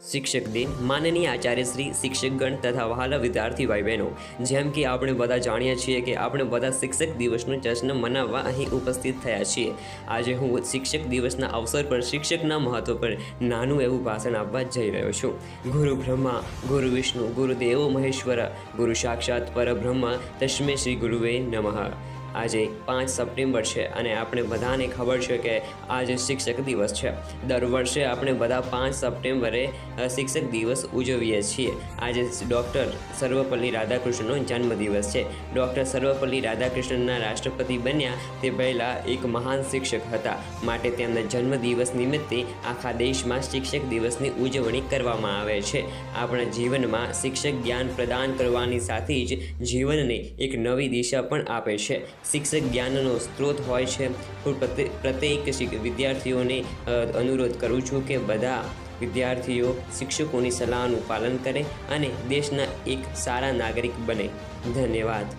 શિક્ષક દિન માનનીય આચાર્ય શ્રી શિક્ષકગણ તથા વહાલા વિદ્યાર્થી ભાઈ બહેનો, જેમ કે આપણે બધા જાણીએ છીએ કે આપણે બધા શિક્ષક દિવસનો જશ્ન મનાવવા અહીં ઉપસ્થિત થયા છીએ। આજે હું શિક્ષક દિવસના અવસર પર શિક્ષકના મહત્વ પર નાનું એવું ભાષણ આપવા જઈ રહ્યો છું। ગુરુ બ્રહ્મા ગુરુ વિષ્ણુ ગુરુદેવો મહેશ્વર ગુરુ સાક્ષાત પરબ્રહ્મ તસ્मै શ્રી ગુરુવે નમઃ। આજે 5 સપ્ટેમ્બર છે અને આપણે બધાને ખબર છે કે આજે શિક્ષક દિવસ છે। દર વર્ષે આપણે બધા 5 સપ્ટેમ્બરે શિક્ષક દિવસ ઉજવીએ છીએ। આજે ડૉક્ટર સર્વપલ્લી રાધાકૃષ્ણનો જન્મદિવસ છે। ડૉક્ટર સર્વપલ્લી રાધાકૃષ્ણના રાષ્ટ્રપતિ બન્યા તે પહેલાં એક મહાન શિક્ષક હતા, માટે તેમના જન્મદિવસ નિમિત્તે આખા દેશમાં શિક્ષક દિવસની ઉજવણી કરવામાં આવે છે। આપણા જીવનમાં શિક્ષક જ્ઞાન પ્રદાન કરવાની સાથે જ જીવનને એક નવી દિશા પણ આપે છે। શિક્ષક જ્ઞાનનો સ્ત્રોત હોય છે। હું પ્રત્યેક વિદ્યાર્થીઓને અનુરોધ કરું છું કે બધા વિદ્યાર્થીઓ શિક્ષકોની સલાહનું પાલન કરે અને દેશના એક સારા નાગરિક બને। ધન્યવાદ।